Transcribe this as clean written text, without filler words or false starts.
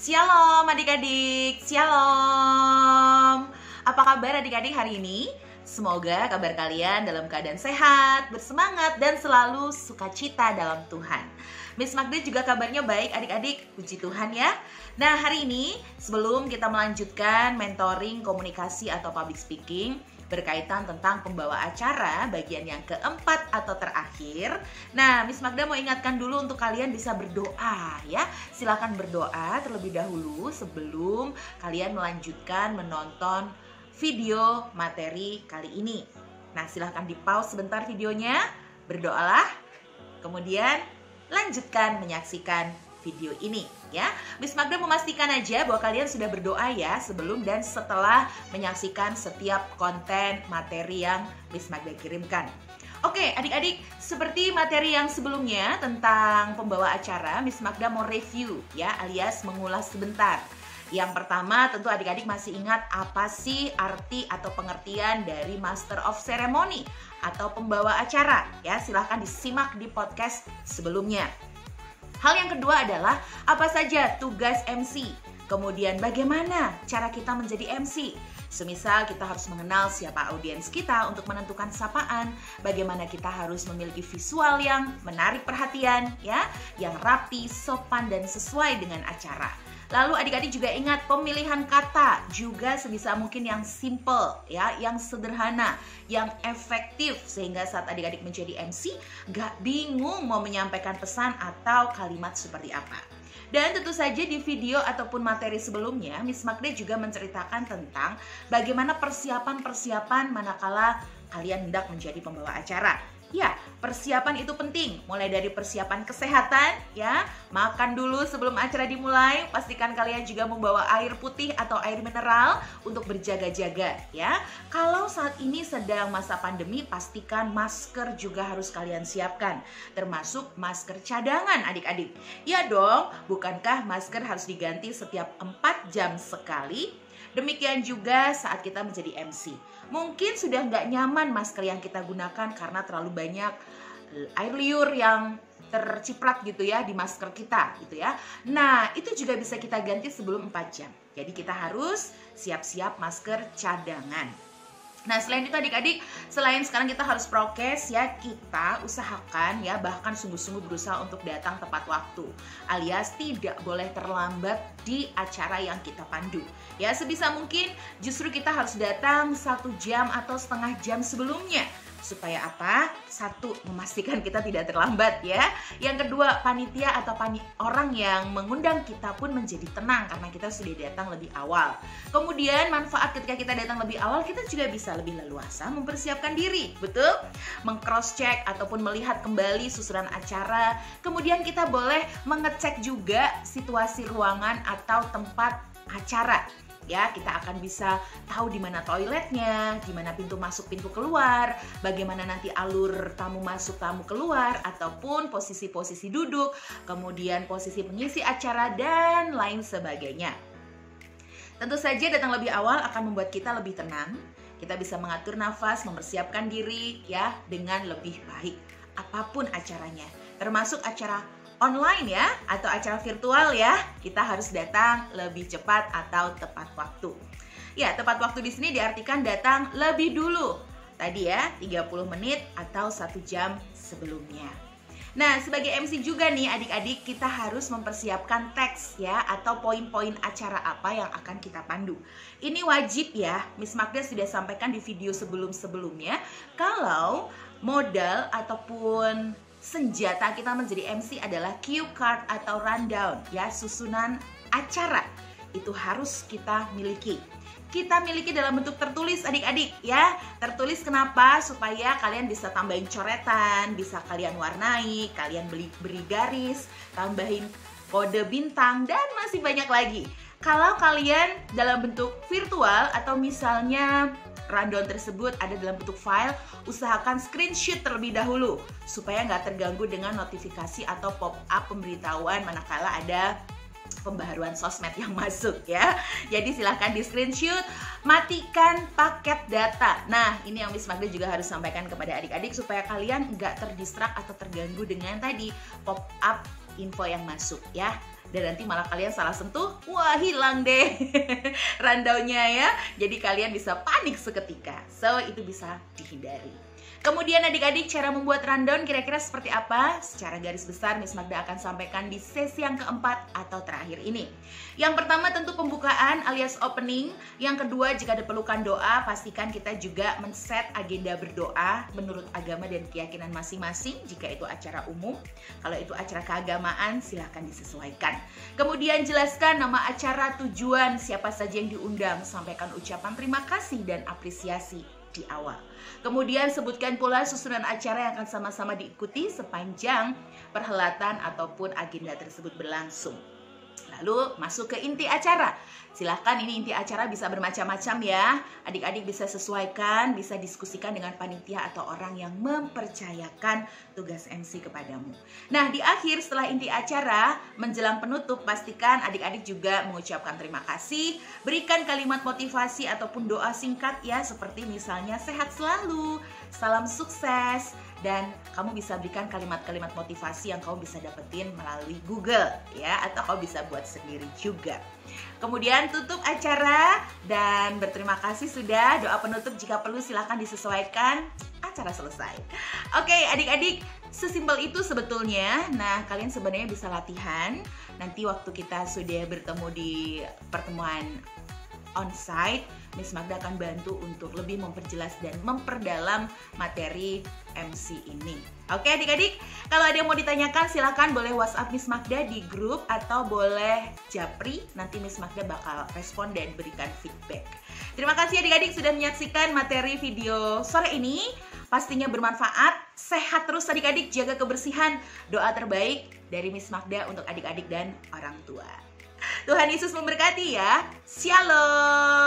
Shalom adik-adik, shalom. Apa kabar adik-adik hari ini? Semoga kabar kalian dalam keadaan sehat, bersemangat, dan selalu sukacita dalam Tuhan. Miss Magda juga kabarnya baik adik-adik, puji Tuhan ya. Nah hari ini sebelum kita melanjutkan mentoring komunikasi atau public speaking berkaitan tentang pembawa acara bagian yang keempat atau terakhir. Nah, Miss Magda mau ingatkan dulu untuk kalian bisa berdoa ya. Silakan berdoa terlebih dahulu sebelum kalian melanjutkan menonton video materi kali ini. Nah, silakan di pause sebentar videonya, berdoalah, kemudian lanjutkan menyaksikan video ini ya. Miss Magda memastikan aja bahwa kalian sudah berdoa ya sebelum dan setelah menyaksikan setiap konten materi yang Miss Magda kirimkan. Oke adik-adik, seperti materi yang sebelumnya tentang pembawa acara, Miss Magda mau review ya, alias mengulas sebentar. Yang pertama tentu adik-adik masih ingat apa sih arti atau pengertian dari Master of Ceremony atau pembawa acara ya. Silahkan disimak di podcast sebelumnya. Hal yang kedua adalah apa saja tugas MC, kemudian bagaimana cara kita menjadi MC. Semisal kita harus mengenal siapa audiens kita untuk menentukan sapaan, bagaimana kita harus memiliki visual yang menarik perhatian, ya, yang rapi, sopan, dan sesuai dengan acara. Lalu adik-adik juga ingat pemilihan kata juga sebisa mungkin yang simple ya, yang sederhana, yang efektif sehingga saat adik-adik menjadi MC gak bingung mau menyampaikan pesan atau kalimat seperti apa. Dan tentu saja di video ataupun materi sebelumnya Miss Magda juga menceritakan tentang bagaimana persiapan-persiapan manakala kalian hendak menjadi pembawa acara. Ya, persiapan itu penting, mulai dari persiapan kesehatan ya, makan dulu sebelum acara dimulai, pastikan kalian juga membawa air putih atau air mineral untuk berjaga-jaga ya. Kalau saat ini sedang masa pandemi, pastikan masker juga harus kalian siapkan, termasuk masker cadangan adik-adik. Ya dong, bukankah masker harus diganti setiap 4 jam sekali? Demikian juga saat kita menjadi MC. Mungkin sudah nggak nyaman masker yang kita gunakan karena terlalu banyak air liur yang terciprat gitu ya di masker kita gitu ya. Nah itu juga bisa kita ganti sebelum 4 jam. Jadi kita harus siap-siap masker cadangan. Nah selain itu adik-adik, selain sekarang kita harus prokes ya, kita usahakan ya bahkan sungguh-sungguh berusaha untuk datang tepat waktu, alias tidak boleh terlambat di acara yang kita pandu. Ya sebisa mungkin justru kita harus datang 1 jam atau setengah jam sebelumnya. Supaya apa? 1, memastikan kita tidak terlambat ya. Yang kedua, panitia atau orang yang mengundang kita pun menjadi tenang karena kita sudah datang lebih awal. Kemudian manfaat ketika kita datang lebih awal, kita juga bisa lebih leluasa mempersiapkan diri, betul? Meng-cross check ataupun melihat kembali susunan acara. Kemudian kita boleh mengecek juga situasi ruangan atau tempat acara. Ya, kita akan bisa tahu di mana toiletnya, di mana pintu masuk, pintu keluar, bagaimana nanti alur tamu masuk, tamu keluar, ataupun posisi-posisi duduk, kemudian posisi pengisi acara, dan lain sebagainya. Tentu saja datang lebih awal akan membuat kita lebih tenang, kita bisa mengatur nafas, mempersiapkan diri ya dengan lebih baik, apapun acaranya, termasuk acara online ya, atau acara virtual ya, kita harus datang lebih cepat atau tepat waktu. Ya, tepat waktu di sini diartikan datang lebih dulu. Tadi ya, 30 menit atau 1 jam sebelumnya. Nah, sebagai MC juga nih adik-adik, kita harus mempersiapkan teks ya, atau poin-poin acara apa yang akan kita pandu. Ini wajib ya, Miss Magda sudah sampaikan di video sebelum-sebelumnya, kalau modal ataupun senjata kita menjadi MC adalah cue card atau rundown ya, susunan acara itu harus kita miliki. Kita miliki dalam bentuk tertulis adik-adik ya. Tertulis kenapa? Supaya kalian bisa tambahin coretan, bisa kalian warnai, kalian beri garis, tambahin kode bintang, dan masih banyak lagi. Kalau kalian dalam bentuk virtual atau misalnya rundown tersebut ada dalam bentuk file, usahakan screenshot terlebih dahulu supaya nggak terganggu dengan notifikasi atau pop-up pemberitahuan manakala ada pembaharuan sosmed yang masuk ya. Jadi silahkan di screenshot, matikan paket data. Nah ini yang Miss Magda juga harus sampaikan kepada adik-adik supaya kalian nggak terdistrak atau terganggu dengan tadi pop-up info yang masuk ya. dan nanti malah kalian salah sentuh, wah hilang deh rundownnya ya. Jadi kalian bisa panik seketika. So itu bisa dihindari. Kemudian adik-adik, cara membuat rundown kira-kira seperti apa? Secara garis besar Miss Magda akan sampaikan di sesi yang keempat atau terakhir ini. Yang pertama tentu pembukaan alias opening. Yang kedua, jika diperlukan doa, pastikan kita juga men-set agenda berdoa menurut agama dan keyakinan masing-masing. Jika itu acara umum, kalau itu acara keagamaan, silahkan disesuaikan. Kemudian jelaskan nama acara, tujuan, siapa saja yang diundang. Sampaikan ucapan terima kasih dan apresiasi di awal. Kemudian sebutkan pula susunan acara yang akan sama-sama diikuti sepanjang perhelatan ataupun agenda tersebut berlangsung. Lalu masuk ke inti acara. Silahkan, ini inti acara bisa bermacam-macam ya. Adik-adik bisa sesuaikan, bisa diskusikan dengan panitia atau orang yang mempercayakan tugas MC kepadamu. Nah, di akhir setelah inti acara, menjelang penutup, pastikan adik-adik juga mengucapkan terima kasih. Berikan kalimat motivasi ataupun doa singkat ya, seperti misalnya sehat selalu, salam sukses. Dan kamu bisa berikan kalimat-kalimat motivasi yang kamu bisa dapetin melalui Google ya, atau kamu bisa buat sendiri juga. Kemudian tutup acara dan berterima kasih sudah. Doa penutup jika perlu silahkan disesuaikan. Acara selesai. Oke adik-adik, sesimpel itu sebetulnya. Nah, kalian sebenarnya bisa latihan. Nanti waktu kita sudah bertemu di pertemuan onsite, Miss Magda akan bantu untuk lebih memperjelas dan memperdalam materi MC ini. Oke adik-adik, kalau ada yang mau ditanyakan silahkan boleh WhatsApp Miss Magda di grup atau boleh japri, nanti Miss Magda bakal respon dan berikan feedback. Terima kasih adik-adik sudah menyaksikan materi video sore ini. Pastinya bermanfaat, sehat terus adik-adik, jaga kebersihan. Doa terbaik dari Miss Magda untuk adik-adik dan orang tua. Tuhan Yesus memberkati ya. Shalom.